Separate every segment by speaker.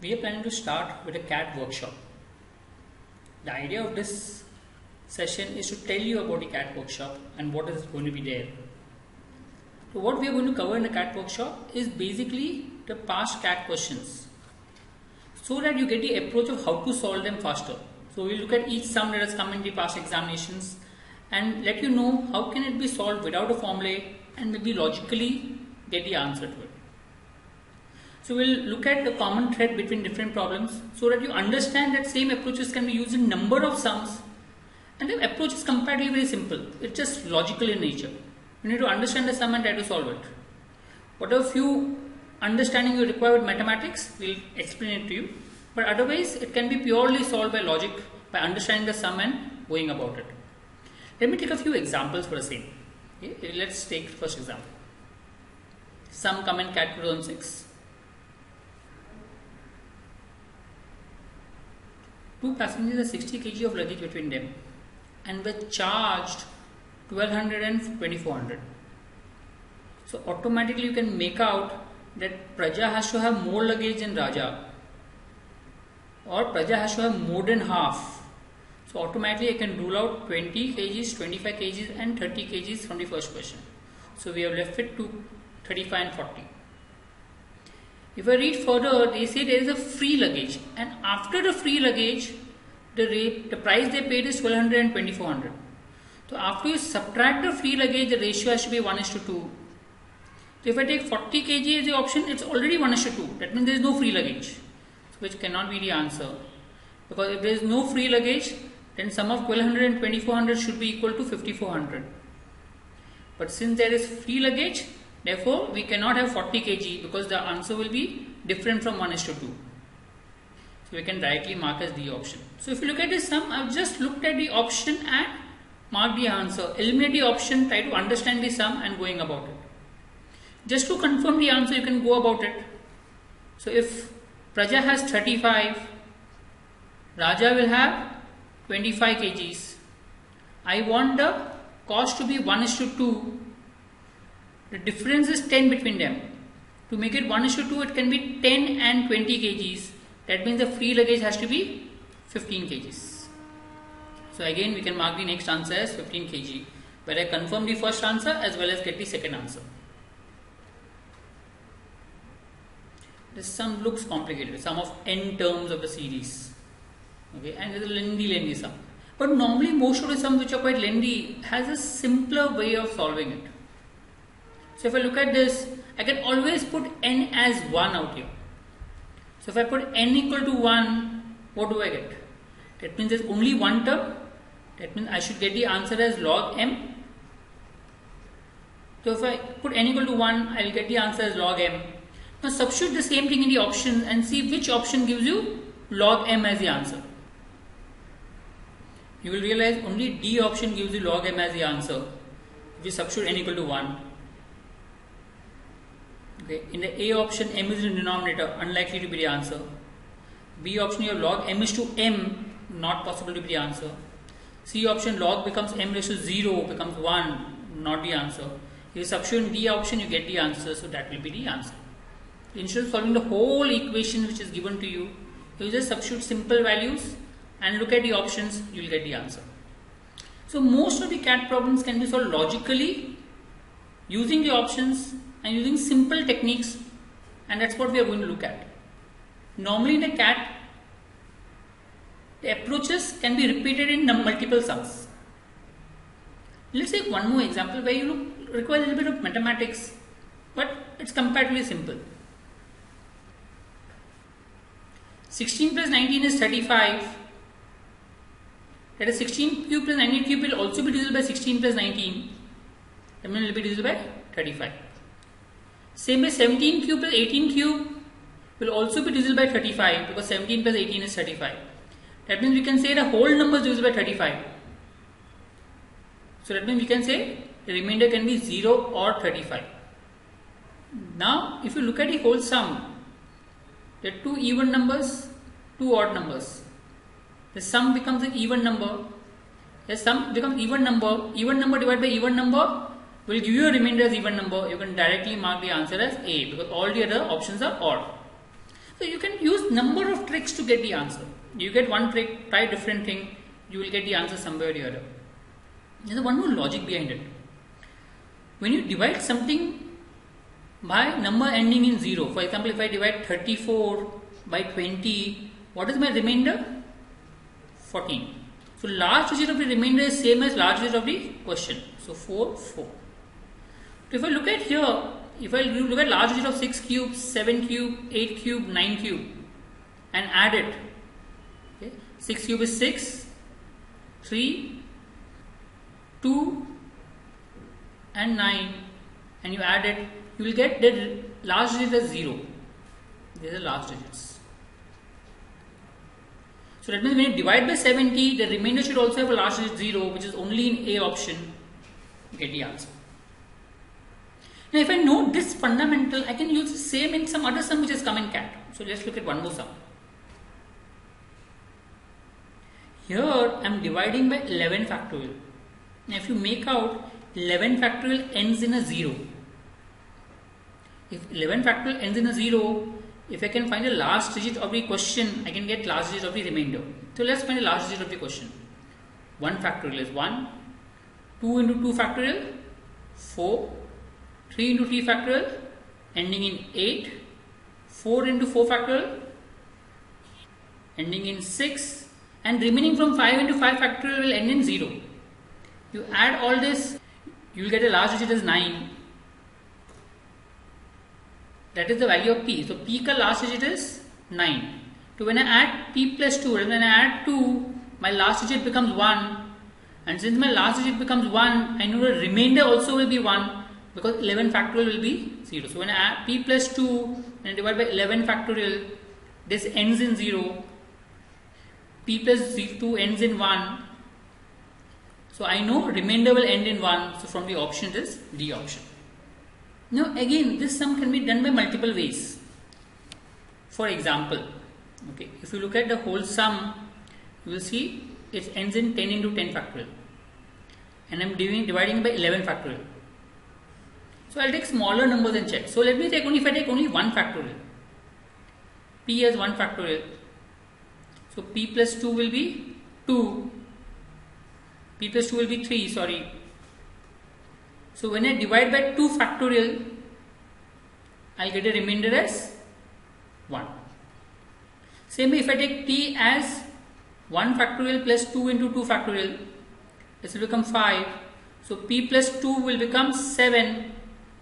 Speaker 1: we are planning to start with a CAT workshop. The idea of this session is to tell you about the CAT workshop and what is going to be there. So what we are going to cover in the CAT workshop is basically the past CAT questions, so that you get the approach of how to solve them faster. So we'll look at each sum that has come in the past examinations and let you know how can it be solved without a formulae and maybe logically get the answer to it. So we'll look at the common thread between different problems so that you understand that same approaches can be used in number of sums, and the approach is comparatively very simple. It's just logical in nature. You need to understand the sum and try to solve it. Whatever few understanding you require with mathematics, we'll explain it to you. But otherwise, it can be purely solved by logic, by understanding the sum and going about it. Let me take a few examples for the same. Okay? Let's take the first example. Sum come in CAT 2006. Two passengers have 60 kg of luggage between them and were charged 1200 and 2400. So automatically you can make out that Praja has to have more luggage than Raja, or Praja has to have more than half. So automatically I can rule out 20 kgs, 25 kgs and 30 kgs from the first question. So we have left it to 35 and 40. If I read further, they say there is a free luggage, and after the free luggage, the price they paid is 1200 and 2400. So after you subtract the free luggage, the ratio has to be 1:2. So if I take 40 kg as the option, it's already 1:2. That means there is no free luggage, which cannot be the answer. Because if there is no free luggage, then sum of 1200 and 2400 should be equal to 5400. But since there is free luggage, therefore we cannot have 40 kg because the answer will be different from 1:2. So we can directly mark as the option. So if you look at this sum, I have just looked at the option and marked the answer. Eliminate the option, try to understand the sum and going about it. Just to confirm the answer, you can go about it. So if Praja has 35, Raja will have 25 kgs. I want the cost to be 1:2. The difference is 10 between them. To make it 1:2, it can be 10 and 20 kgs. That means the free luggage has to be 15 kgs. So again, we can mark the next answer as 15 kg, where I confirm the first answer as well as get the second answer. This sum looks complicated, sum of n terms of the series. Okay, and it is a lengthy sum. But normally most of the sums which are quite lengthy has a simpler way of solving it. So if I look at this, I can always put n as 1 out here. So if I put n equal to 1, what do I get? That means there is only one term. That means I should get the answer as log m. So if I put n equal to 1, I will get the answer as log m. Now substitute the same thing in the option and see which option gives you log m as the answer. You will realize only D option gives you log m as the answer if you substitute n equal to 1. Okay. In the A option, m is in the denominator, unlikely to be the answer. B option, you have log m is to m, not possible to be the answer. C option, log becomes m raised to 0, becomes 1, not the answer. If you substitute in D option, you get the answer, so that will be the answer. Instead of solving the whole equation which is given to you, you just substitute simple values and look at the options, you will get the answer. So most of the CAT problems can be solved logically using the options and using simple techniques, and that's what we are going to look at. Normally in the CAT, the approaches can be repeated in multiple sums. Let's take one more example where you require a little bit of mathematics, but it's comparatively simple. 16 plus 19 is 35. That is 16 cube plus 19 cube will also be divisible by 16 plus 19. That means it will be divisible by 35. Same way 17 cube plus 18 cube will also be divisible by 35 because 17 plus 18 is 35. That means we can say the whole number is divisible by 35. So that means we can say the remainder can be 0 or 35. Now if you look at the whole sum, there are two even numbers, two odd numbers. The sum becomes an even number. The sum becomes even number. Even number divided by even number will give you a remainder as even number. You can directly mark the answer as A because all the other options are odd. So you can use number of tricks to get the answer. You get one trick, try different thing, you will get the answer somewhere or the other. There's one more logic behind it. When you divide something by number ending in 0, for example, if I divide 34 by 20, what is my remainder? 14. So last digit of the remainder is same as last digit of the question. So 4, 4. So if I look at here, if I look at large digit of 6 cube, 7 cube, 8 cube, 9 cube and add it. Okay. 6 cube is 6, 3, 2 and 9, and you add it, you will get the last digit as 0. These are last digits. So that means when you divide by 70, the remainder should also have a last digit 0, which is only in A option. Get the answer. Now if I know this fundamental, I can use the same in some other sum which has come in CAT. So let's look at one more sum. Here I am dividing by 11 factorial. Now if you make out 11 factorial ends in a 0. If 11 factorial ends in a 0, if I can find the last digit of the question, I can get last digit of the remainder. So let's find the last digit of the question. 1 factorial is 1, 2 into 2 factorial, 4, 3 into 3 factorial, ending in 8, 4 into 4 factorial, ending in 6, and remaining from 5 into 5 factorial will end in 0. You add all this, you will get a last digit as 9. That is the value of p. So p ka last digit is 9. So when I add p plus 2, and when I add 2, my last digit becomes 1. And since my last digit becomes 1, I know the remainder also will be 1. Because 11 factorial will be 0. So when I add p plus 2 and divide by 11 factorial, this ends in 0. P plus 2 ends in 1. So I know remainder will end in 1. So from the option it is D option. Now again, this sum can be done by multiple ways. For example, okay, if you look at the whole sum, you will see it ends in 10 into 10 factorial. And I am dividing by 11 factorial. So I'll take smaller numbers and check. So let me take only, if I take only 1 factorial, p as 1 factorial, so p plus 2 will be 2, p plus 2 will be 3, sorry. So when I divide by 2 factorial, I'll get a remainder as 1. Same way if I take p as 1 factorial plus 2 into 2 factorial, this will become 5. So p plus 2 will become 7.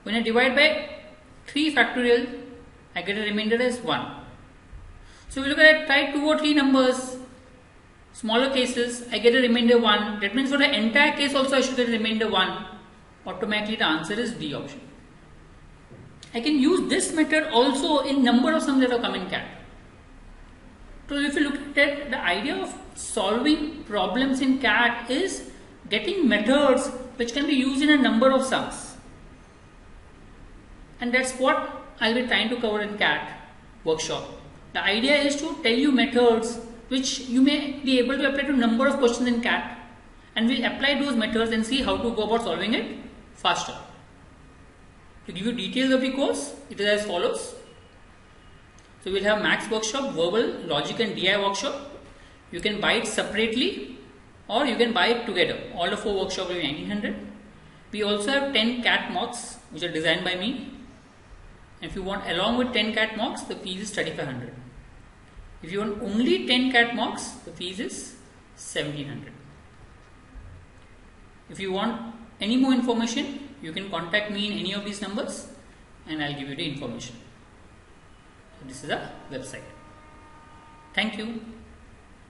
Speaker 1: When I divide by 3 factorial, I get a remainder as 1. So we look at it, try 2 or 3 numbers, smaller cases, I get a remainder 1. That means for the entire case also I should get a remainder 1. Automatically the answer is D option. I can use this method also in number of sums that have come in CAT. So if you look at it, the idea of solving problems in CAT is getting methods which can be used in a number of sums. And that's what I'll be trying to cover in CAT workshop. The idea is to tell you methods which you may be able to apply to a number of questions in CAT, and we'll apply those methods and see how to go about solving it faster. To give you details of the course, it is as follows. So we'll have maths workshop, verbal, logic and DI workshop. You can buy it separately or you can buy it together. All the 4 workshops will be 1900. We also have 10 CAT mocks which are designed by me. If you want along with 10 CAT mocks, the fees is 3500. If you want only 10 CAT mocks, the fees is 1700. If you want any more information, you can contact me in any of these numbers and I'll give you the information. So this is our website. Thank you.